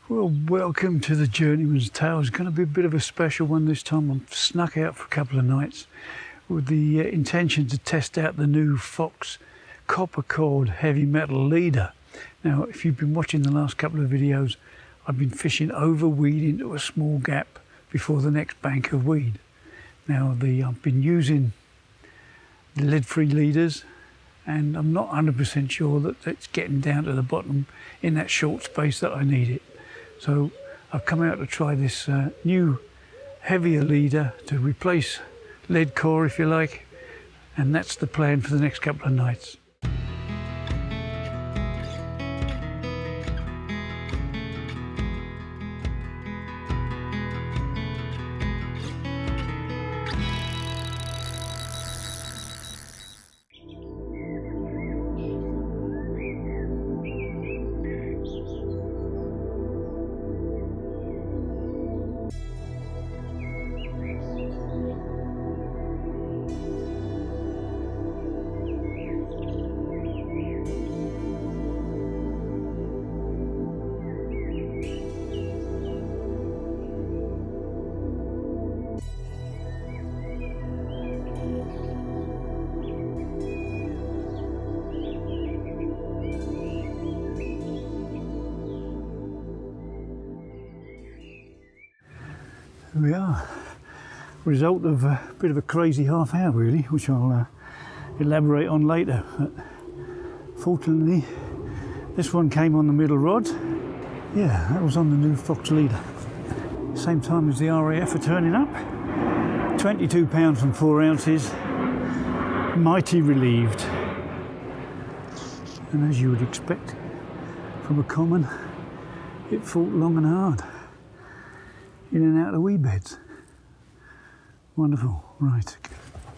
Well, welcome to the Journeyman's Tale. It's going to be a bit of a special one this time. I've snuck out for a couple of nights with the intention to test out the new Fox copper cord heavy metal leader. Now, if you've been watching the last couple of videos, I've been fishing over weed into a small gap before the next bank of weed. Now, I've been using the lead-free leaders, and I'm not 100% sure that it's getting down to the bottom in that short space that I need it. So I've come out to try this new heavier leader to replace lead core, if you like, and that's the plan for the next couple of nights. Here we are, result of a bit of a crazy half hour really, which I'll elaborate on later. But fortunately, this one came on the middle rod. Yeah, that was on the new Fox leader. Same time as the RAF are turning up. 22 pounds and 4 ounces, mighty relieved. And as you would expect from a common, it fought long and hard. In and out of wee beds. Wonderful. Right,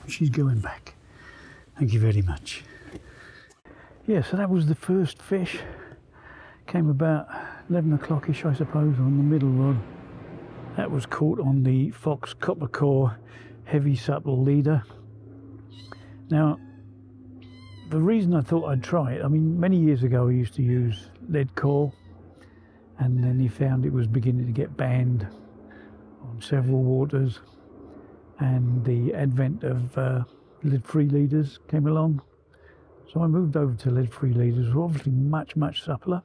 she's going back. Thank you very much. Yeah, so that was the first fish. Came about 11 o'clock-ish, I suppose, on the middle rod. That was caught on the Fox copper core heavy supple leader. Now, the reason I thought I'd try it, I mean, many years ago I used to use lead core, and then he found it was beginning to get banned on several waters, and the advent of lead-free leaders came along. So I moved over to lead-free leaders, which were obviously much suppler.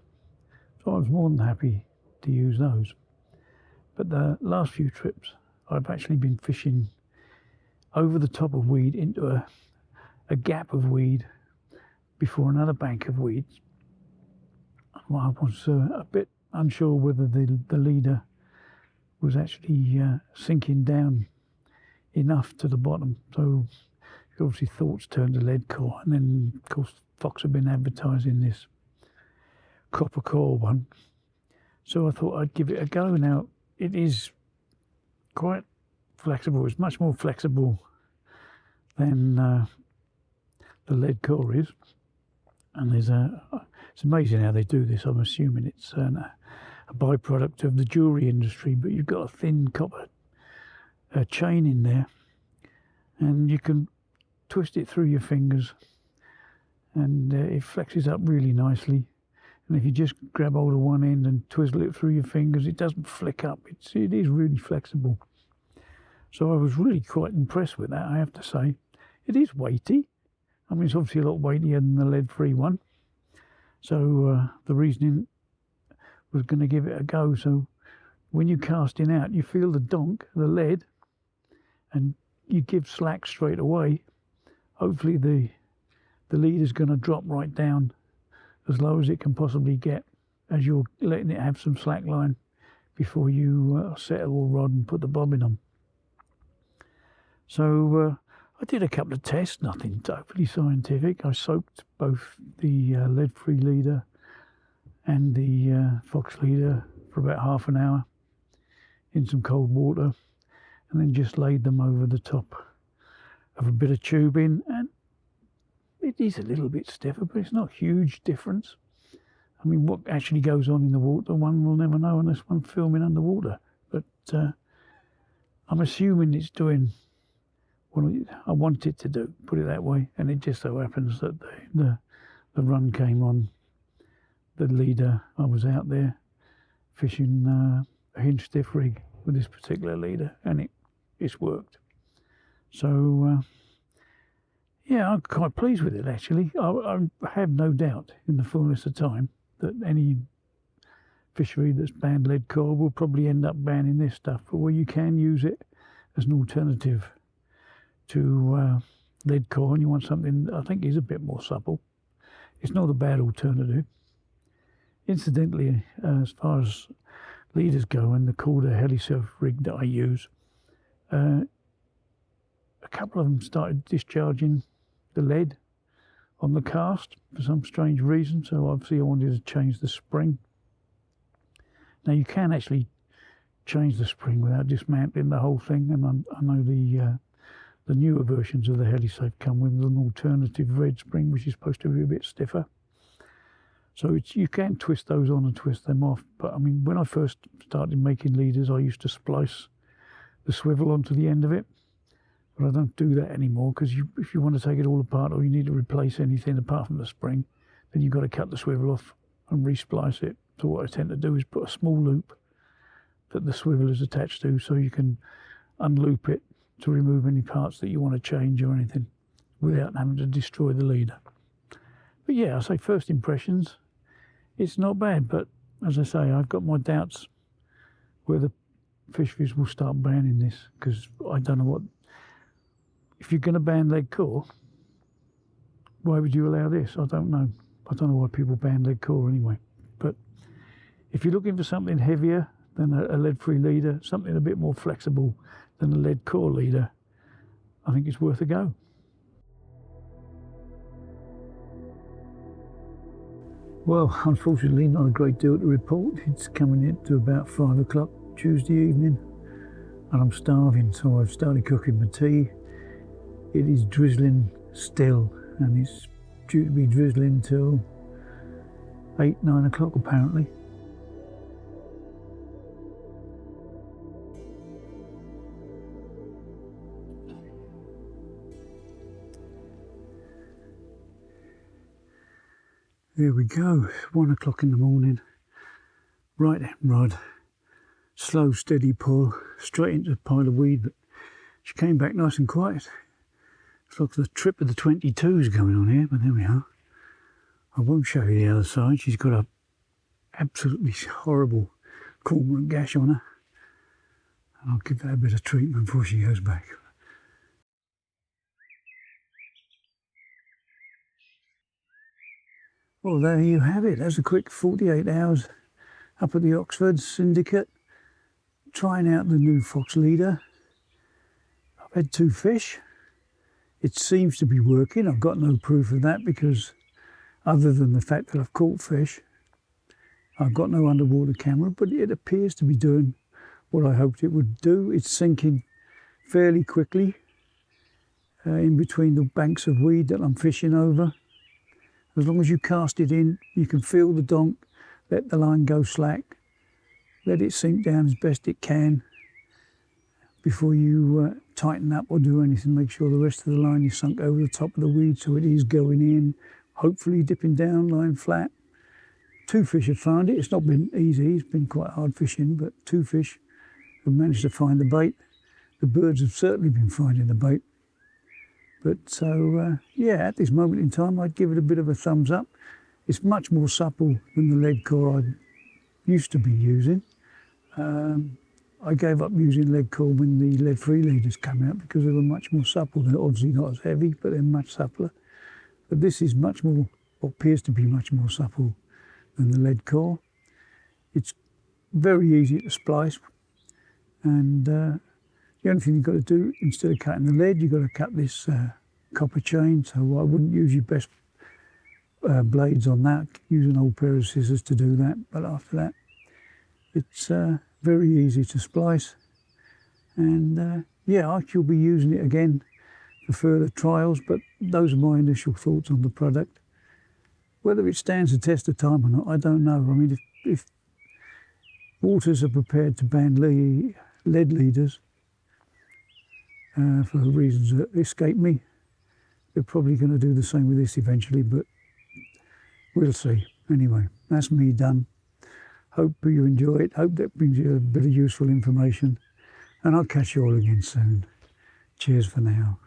So I was more than happy to use those. But the last few trips, I've actually been fishing over the top of weed into a gap of weed before another bank of weeds. Well, I was a bit unsure whether the leader was actually sinking down enough to the bottom. So obviously thoughts turned to lead core, and then of course Fox have been advertising this copper core one. So I thought I'd give it a go. Now it is quite flexible. It's much more flexible than the lead core is, and it's amazing how they do this. I'm assuming it's a byproduct of the jewellery industry, but you've got a thin copper chain in there, and you can twist it through your fingers, and it flexes up really nicely. And if you just grab hold of one end and twizzle it through your fingers, it doesn't flick up. It is really flexible. So I was really quite impressed with that, I have to say. It is weighty. I mean, it's obviously a lot weightier than the lead-free one. So the reasoning was going to give it a go. So when you're casting out, you feel the donk, the lead, and you give slack straight away. Hopefully the leader's going to drop right down as low as it can possibly get as you're letting it have some slack line before you settle the rod and put the bobbin on. So I did a couple of tests, nothing totally scientific. I soaked both the lead-free leader and the Fox leader for about half an hour in some cold water, and then just laid them over the top of a bit of tubing, and it is a little bit stiffer, but it's not a huge difference. I mean, what actually goes on in the water, one will never know unless one's filming underwater. But I'm assuming it's doing what I want it to do, put it that way. And it just so happens that the run came on the leader. I was out there fishing a hinge stiff rig with this particular leader, and it's worked. So yeah, I'm quite pleased with it actually. I have no doubt in the fullness of time that any fishery that's banned lead core will probably end up banning this stuff, but where you can use it as an alternative to lead core and you want something that I think is a bit more supple, it's not a bad alternative. Incidentally, as far as leaders go and the Korda Heli surf rig that I use, a couple of them started discharging the lead on the cast for some strange reason, so obviously I wanted to change the spring. Now you can actually change the spring without dismantling the whole thing, and I know the newer versions of the HeliSafe come with an alternative red spring which is supposed to be a bit stiffer. So you can twist those on and twist them off, but I mean when I first started making leaders I used to splice the swivel onto the end of it, but I don't do that anymore because if you want to take it all apart or you need to replace anything apart from the spring, then you've got to cut the swivel off and resplice it. So what I tend to do is put a small loop that the swivel is attached to, so you can unloop it to remove any parts that you want to change or anything without having to destroy the leader. But yeah, I say first impressions, it's not bad, but as I say, I've got my doubts whether fisheries will start banning this, because I don't know what, if you're going to ban lead core, why would you allow this? I don't know. I don't know why people ban lead core anyway. But if you're looking for something heavier than a lead-free leader, something a bit more flexible than a lead core leader, I think it's worth a go. Well, unfortunately, not a great deal to report. It's coming into about 5 o'clock Tuesday evening, and I'm starving, so I've started cooking my tea. It is drizzling still, and it's due to be drizzling till 8-9 o'clock apparently. There we go, 1 o'clock in the morning. Right hand rod, slow steady pull, straight into a pile of weed, but she came back nice and quiet. It's like the trip of the 22s going on here, but there we are. I won't show you the other side. She's got a absolutely horrible cormorant gash on her, and I'll give that a bit of treatment before she goes back. Well, there you have it. That's a quick 48 hours up at the Oxford Syndicate, trying out the new Fox leader. I've had 2 fish. It seems to be working. I've got no proof of that because other than the fact that I've caught fish, I've got no underwater camera, but it appears to be doing what I hoped it would do. It's sinking fairly quickly in between the banks of weed that I'm fishing over. As long as you cast it in, you can feel the donk, let the line go slack, let it sink down as best it can before you tighten up or do anything. Make sure the rest of the line is sunk over the top of the weed so it is going in, hopefully dipping down, lying flat. 2 fish have found it. It's not been easy, it's been quite hard fishing, but 2 fish have managed to find the bait. The birds have certainly been finding the bait. But so, yeah, at this moment in time, I'd give it a bit of a thumbs up. It's much more supple than the lead core I used to be using. I gave up using lead core when the lead-free leaders came out because they were much more supple. They're obviously not as heavy, but they're much suppler. But this is much more, or appears to be much more supple than the lead core. It's very easy to splice, and the only thing you've got to do, instead of cutting the lead, you've got to cut this copper chain. So I wouldn't use your best blades on that. Use an old pair of scissors to do that. But after that, it's very easy to splice. And yeah, I shall be using it again for further trials, but those are my initial thoughts on the product. Whether it stands the test of time or not, I don't know. I mean, if waters are prepared to ban lead leaders, for reasons that escape me, they're probably going to do the same with this eventually, but we'll see. Anyway, that's me done. Hope you enjoy it. Hope that brings you a bit of useful information. And I'll catch you all again soon. Cheers for now.